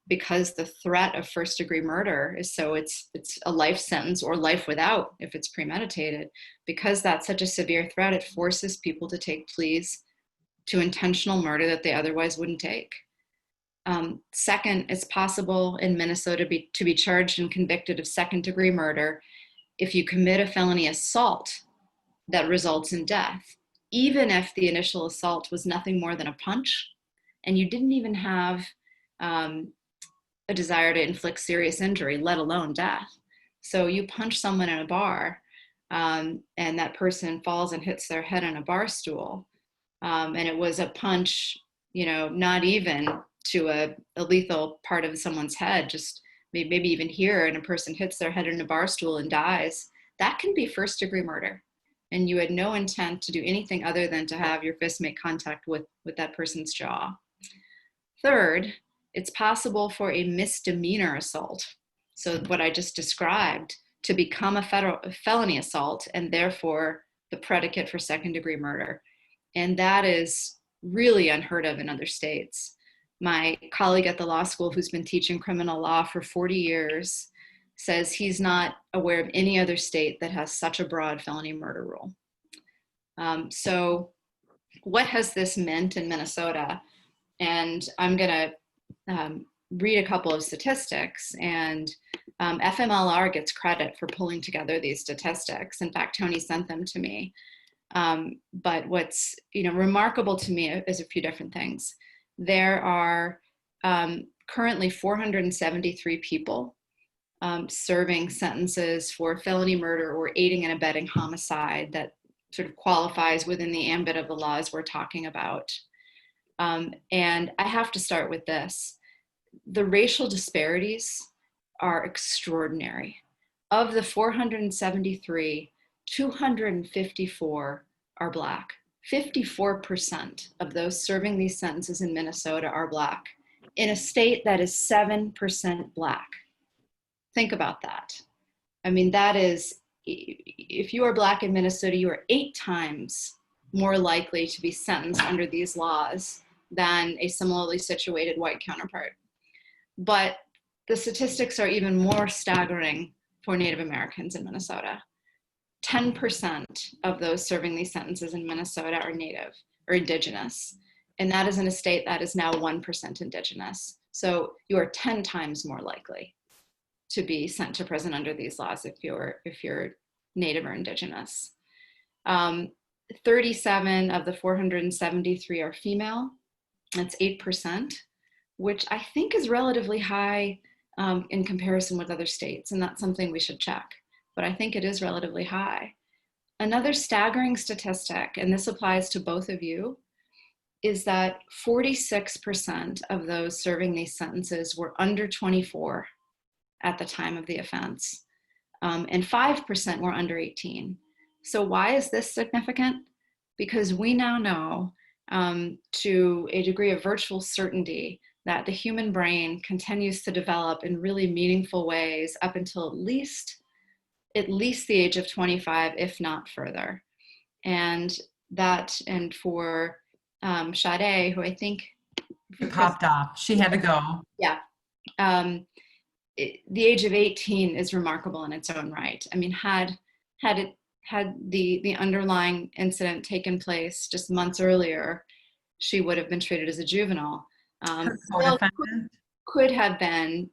because the threat of first-degree murder is it's a life sentence or life without if it's premeditated, because that's such a severe threat, it forces people to take pleas to intentional murder that they otherwise wouldn't take. Second, it's possible in Minnesota to be charged and convicted of second-degree murder if you commit a felony assault that results in death, even if the initial assault was nothing more than a punch, and you didn't even have a desire to inflict serious injury, let alone death. So you punch someone in a bar, and that person falls and hits their head on a bar stool, and it was a punch, not even to a lethal part of someone's head, just maybe even here, and a person hits their head in a bar stool and dies, that can be first-degree murder. And you had no intent to do anything other than to have your fist make contact with that person's jaw. Third, it's possible for a misdemeanor assault, so what I just described, to become a felony assault and therefore the predicate for second-degree murder. And that is really unheard of in other states. My colleague at the law school who's been teaching criminal law for 40 years says he's not aware of any other state that has such a broad felony murder rule. So what has this meant in Minnesota? And I'm gonna read a couple of statistics, and FMLR gets credit for pulling together these statistics. In fact, Tony sent them to me. But what's remarkable to me is a few different things. There are currently 473 people serving sentences for felony murder or aiding and abetting homicide that sort of qualifies within the ambit of the laws we're talking about. And I have to start with this. The racial disparities are extraordinary. Of the 473, 254 are Black. 54% of those serving these sentences in Minnesota are Black, in a state that is 7% Black. Think about that. I mean, that is, if you are Black in Minnesota, you are 8 times more likely to be sentenced under these laws than a similarly situated white counterpart. But the statistics are even more staggering for Native Americans in Minnesota. 10% of those serving these sentences in Minnesota are Native or Indigenous. And that is in a state that is now 1% Indigenous. So you are 10 times more likely to be sent to prison under these laws if you're Native or Indigenous. 37 of the 473 are female. That's 8%, which I think is relatively high in comparison with other states. And that's something we should check, but I think it is relatively high. Another staggering statistic, and this applies to both of you, is that 46% of those serving these sentences were under 24 at the time of the offense, and 5% were under 18. So why is this significant? Because we now know to a degree of virtual certainty that the human brain continues to develop in really meaningful ways up until at least the age of 25, if not further. And for Sade, who I think popped off. She had to go. Yeah. The age of 18 is remarkable in its own right. I mean, had the underlying incident taken place just months earlier, she would have been treated as a juvenile. Could have been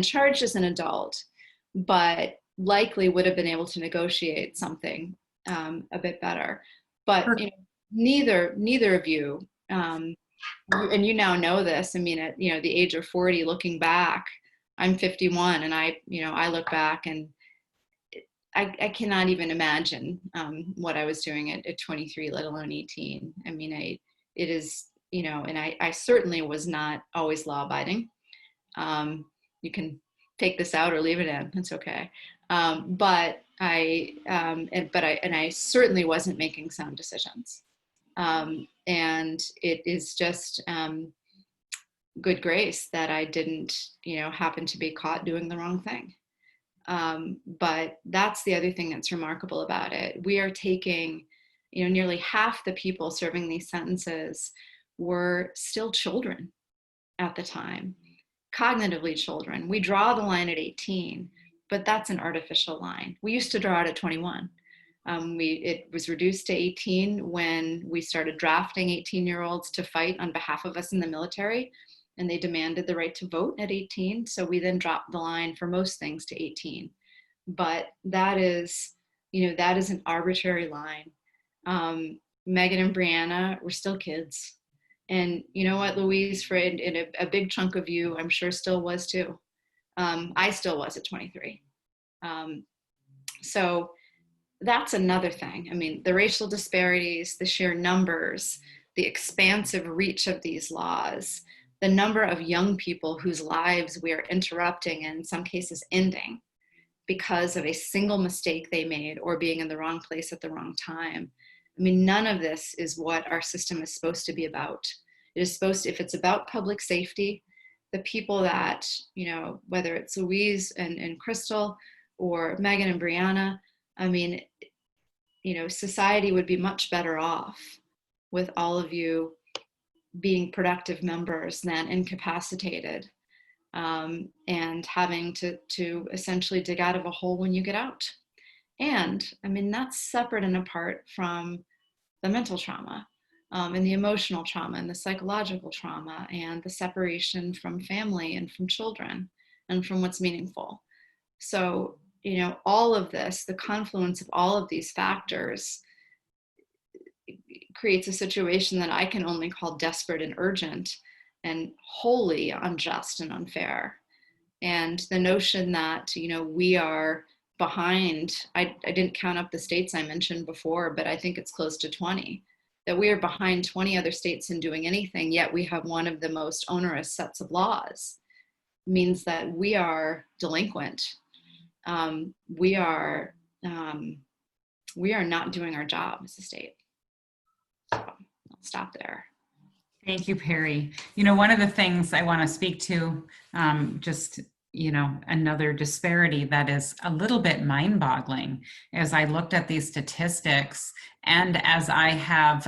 charged as an adult, but likely would have been able to negotiate something a bit better. But neither of you, and you now know this. I mean, at the age of 40, looking back, I'm 51, and I look back and I cannot even imagine what I was doing at 23, let alone 18. I mean, it is, and I certainly was not always law-abiding. You can take this out or leave it in. It's okay. But I certainly wasn't making sound decisions. And it is just good grace that I didn't, happen to be caught doing the wrong thing. But that's the other thing that's remarkable about it. We are taking, nearly half the people serving these sentences were still children at the time, cognitively children. We draw the line at 18, but that's an artificial line. We used to draw it at 21. It was reduced to 18 when we started drafting 18-year-olds to fight on behalf of us in the military, and they demanded the right to vote at 18. So we then dropped the line for most things to 18. But that is an arbitrary line. Megan and Brianna were still kids. And you know what, Louise, for a big chunk of you, I'm sure still was too. I still was at 23. So that's another thing. I mean, the racial disparities, the sheer numbers, the expansive reach of these laws, the number of young people whose lives we are interrupting and in some cases ending because of a single mistake they made or being in the wrong place at the wrong time. I mean, none of this is what our system is supposed to be about. It is supposed to, if it's about public safety, the people that, whether it's Louise and Krystal or Megan and Brianna, I mean, society would be much better off with all of you being productive members than incapacitated and having to essentially dig out of a hole when you get out. And I mean, that's separate and apart from the mental trauma and the emotional trauma and the psychological trauma and the separation from family and from children and from what's meaningful. So, all of this, the confluence of all of these factors creates a situation that I can only call desperate and urgent and wholly unjust and unfair. And the notion that, we are behind, I didn't count up the states I mentioned before, but I think it's close to 20, that we are behind 20 other states in doing anything, yet we have one of the most onerous sets of laws, means that we are delinquent. We are not doing our job as a state. So I'll stop there. Thank you, Perry. One of the things I want to speak to, another disparity that is a little bit mind-boggling as I looked at these statistics and as I have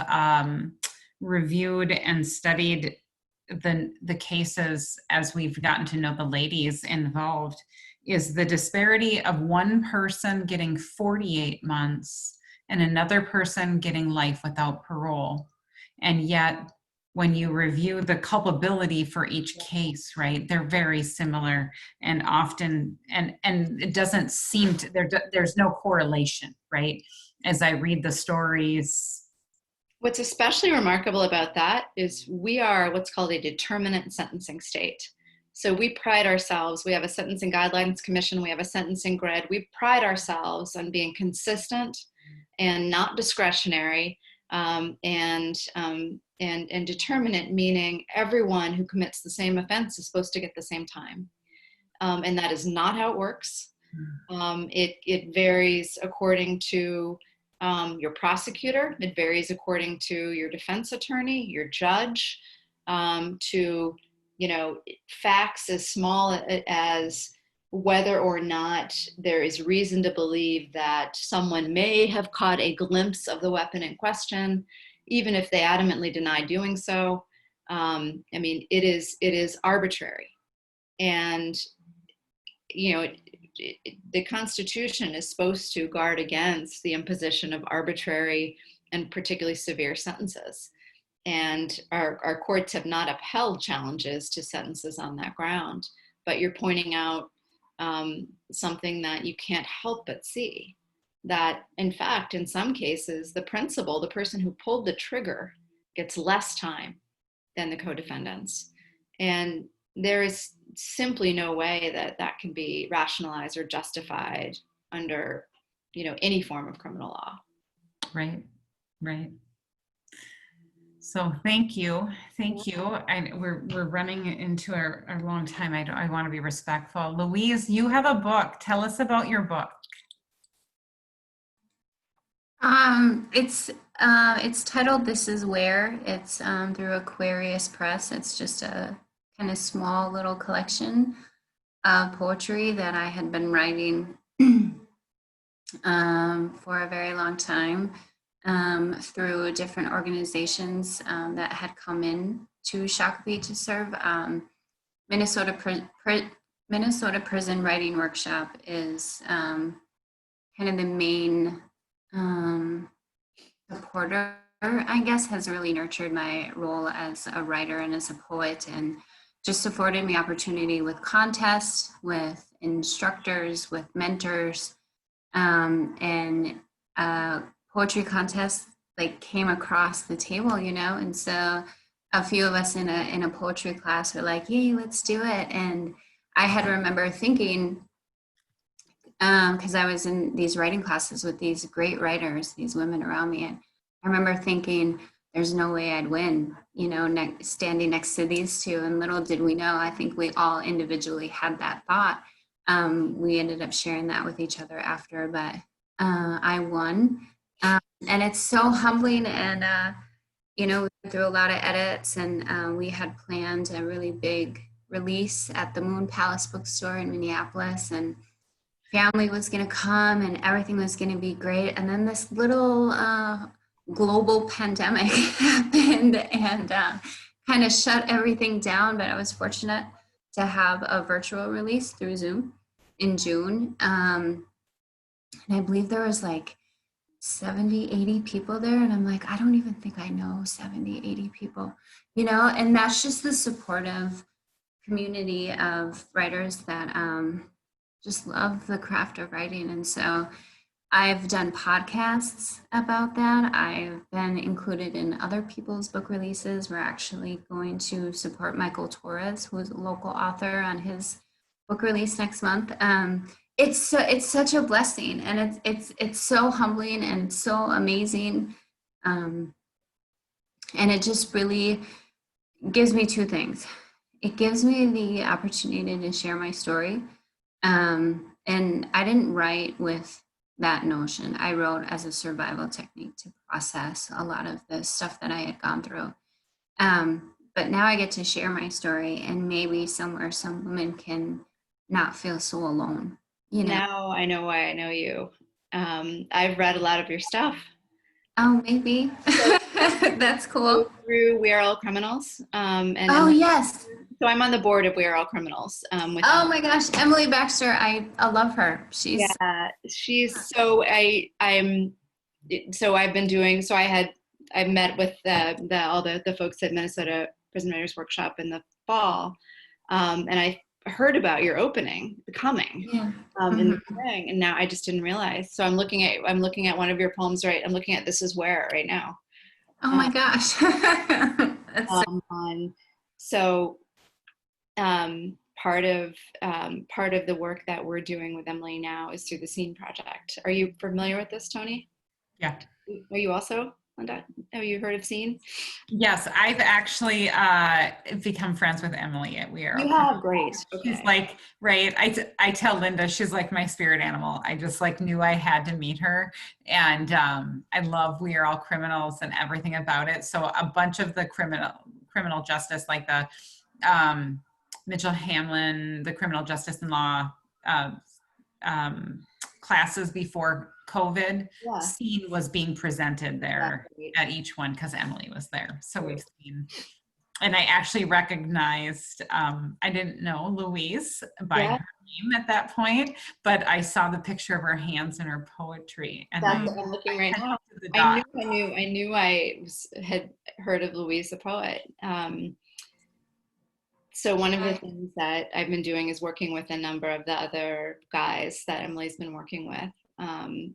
reviewed and studied the cases as we've gotten to know the ladies involved, is the disparity of one person getting 48 months and another person getting life without parole. And yet, when you review the culpability for each case, right, they're very similar and often, and it doesn't seem to, there's no correlation, right? As I read the stories. What's especially remarkable about that is we are what's called a determinate sentencing state. So we pride ourselves, we have a Sentencing Guidelines Commission, we have a sentencing grid. We pride ourselves on being consistent and not discretionary, and determinate, meaning everyone who commits the same offense is supposed to get the same time. And that is not how it works. It varies according to your prosecutor. It varies according to your defense attorney, your judge, to, facts as small as whether or not there is reason to believe that someone may have caught a glimpse of the weapon in question, even if they adamantly deny doing so. It is arbitrary. And, the Constitution is supposed to guard against the imposition of arbitrary and particularly severe sentences. And our courts have not upheld challenges to sentences on that ground. But you're pointing out something that you can't help but see, that in fact, in some cases, the principal, the person who pulled the trigger, gets less time than the co-defendants. And there is simply no way that can be rationalized or justified under, any form of criminal law. Right. So thank you. We're running into our long time. I want to be respectful. Louise, you have a book. Tell us about your book. It's titled This Is Where. It's through Aquarius Press. It's just a kind of small little collection of poetry that I had been writing for a very long time through different organizations that had come in to Shakopee to serve. Minnesota Prison Writing Workshop is kind of the main supporter, I guess, has really nurtured my role as a writer and as a poet, and just afforded me opportunity with contests, with instructors, with mentors, and poetry contests came across the table, and so a few of us in a poetry class were like, "Yay, let's do it!" And I had remember thinking, because I was in these writing classes with these great writers, these women around me, and I remember thinking, there's no way I'd win, standing next to these two. And little did we know, I think we all individually had that thought. We ended up sharing that with each other after, but I won. And it's so humbling. And, we went through a lot of edits, and we had planned a really big release at the Moon Palace bookstore in Minneapolis, and family was going to come and everything was going to be great. And then this little global pandemic happened and kind of shut everything down. But I was fortunate to have a virtual release through Zoom in June. And I believe there was 70, 80 people there. And I'm like, I don't even think I know 70, 80 people, and that's just the supportive community of writers that just love the craft of writing. And so I've done podcasts about that. I've been included in other people's book releases. We're actually going to support Michael Torres, who is a local author, on his book release next month. It's such a blessing, and it's so humbling and so amazing. And it just really gives me two things. It gives me the opportunity to share my story. And I didn't write with that notion. I wrote as a survival technique to process a lot of the stuff that I had gone through. But now I get to share my story, and maybe somewhere some women can not feel so alone. Now I know why I know you. I've read a lot of your stuff. Oh, maybe. That's cool. Through We Are All Criminals. Yes. So I'm on the board of We Are All Criminals. Oh my gosh, Emily Baxter, I love her. She's so I've met with all the folks at Minnesota Prison Writers Workshop in the fall, and I heard about your opening, the coming, in the spring, and now I just didn't realize. So I'm looking at one of your poems, right? I'm looking at This Is Where right now. Oh my gosh. Part of the work that we're doing with Emily now is through the Scene Project. Are you familiar with this, Tony? Yeah. Are you also? Linda, have you heard of SEEN? Yes, I've actually become friends with Emily. We are. You have, great. She's Okay. like, right. I tell Linda, she's like my spirit animal. I just like knew I had to meet her. And I love We Are All Criminals and everything about it. So a bunch of the criminal justice, like the Mitchell Hamlin, the criminal justice and law classes before COVID, Yeah. SEEN was being presented there That's great. at each one because Emily was there. So we've seen, and I actually recognized, I didn't know Louise by Yeah. her name at that point, but I saw the picture of her hands and her poetry. And That's what I'm looking right now. I knew had heard of Louise the poet. So one of the things that I've been doing is working with a number of the other guys that Emily's been working with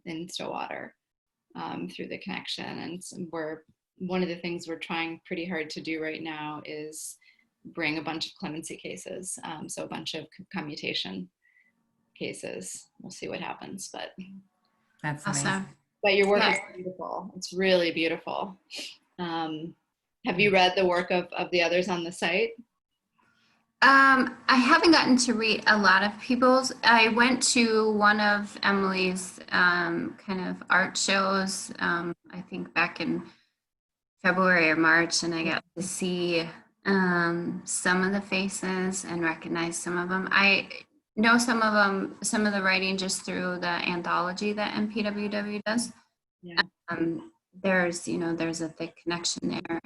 in Stillwater through the connection. And one of the things we're trying pretty hard to do right now is bring a bunch of clemency cases. So a bunch of commutation cases. We'll see what happens, but that's Awesome. amazing. But your work is beautiful. It's really beautiful. Have you read the work of the others on the site? I haven't gotten to read a lot of people's. I went to one of Emily's kind of art shows, I think back in February or March, and I got to see some of the faces and recognize some of them. I know some of the writing just through the anthology that MPWW does. Yeah. There's a thick connection there,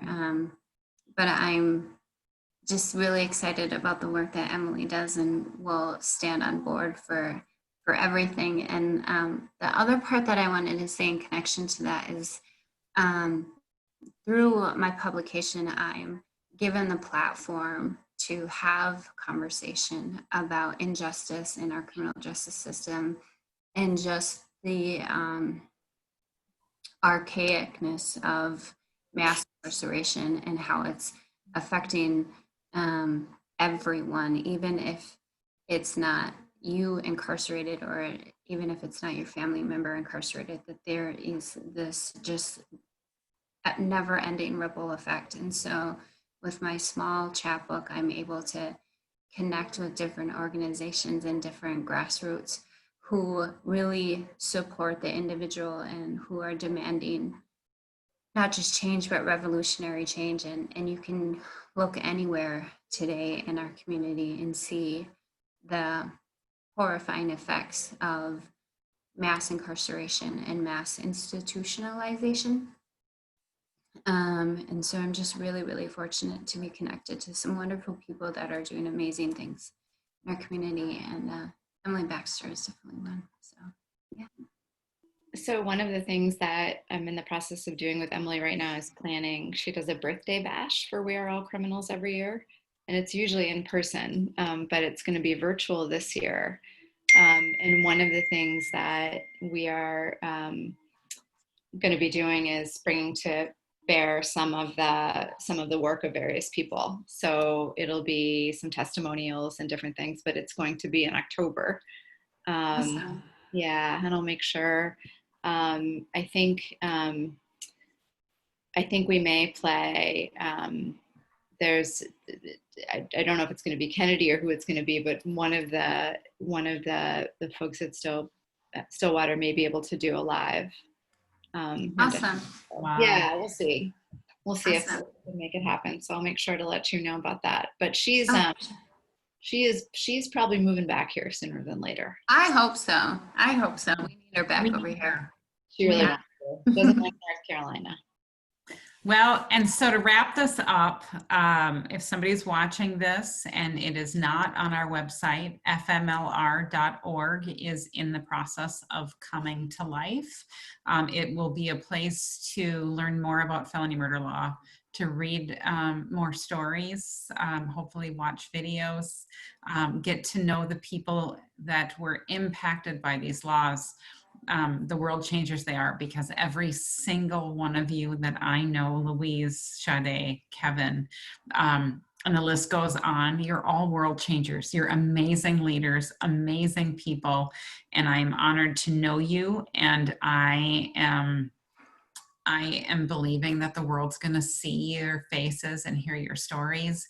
but I'm just really excited about the work that Emily does and will stand on board for everything. And the other part that I wanted to say in connection to that is through my publication, I'm given the platform to have conversation about injustice in our criminal justice system and just the archaicness of mass incarceration and how it's affecting everyone, even if it's not you incarcerated or even if it's not your family member incarcerated, that there is this just never ending ripple effect. And so with my small chapbook, I'm able to connect with different organizations and different grassroots who really support the individual and who are demanding not just change, but revolutionary change. And you can look anywhere today in our community and see the horrifying effects of mass incarceration and mass institutionalization. And so I'm just really, really fortunate to be connected to some wonderful people that are doing amazing things in our community. And Emily Baxter is definitely one. So, yeah. So one of the things that I'm in the process of doing with Emily right now is planning. She does a birthday bash for We Are All Criminals every year. And it's usually in person, but it's going to be virtual this year. And one of the things that we are going to be doing is bringing to bear some of the work of various people. So it'll be some testimonials and different things, but it's going to be in October. Awesome. Yeah, and I'll make sure. I think we may play. There's, I don't know if it's going to be Kennedy or who it's going to be, but one of the folks at Stillwater may be able to do a live. Awesome. Wow. Yeah, we'll see. We'll see if Awesome. we can make it happen. So I'll make sure to let you know about that. But she's probably moving back here sooner than later. I hope so. We need her back over here. She really Yeah. wants to. Doesn't like North Carolina. Well, and so to wrap this up, if somebody's watching this and it is not on our website, fmlr.org is in the process of coming to life. It will be a place to learn more about felony murder law, to read more stories, hopefully watch videos, get to know the people that were impacted by these laws. The world changers they are, because every single one of you that I know, Louise, Sade, Kevin, and the list goes on, you're all world changers. You're amazing leaders, amazing people, and I'm honored to know you, and I am I am believing that the world's going to see your faces and hear your stories,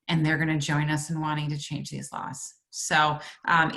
and they're going to join us in wanting to change these laws. So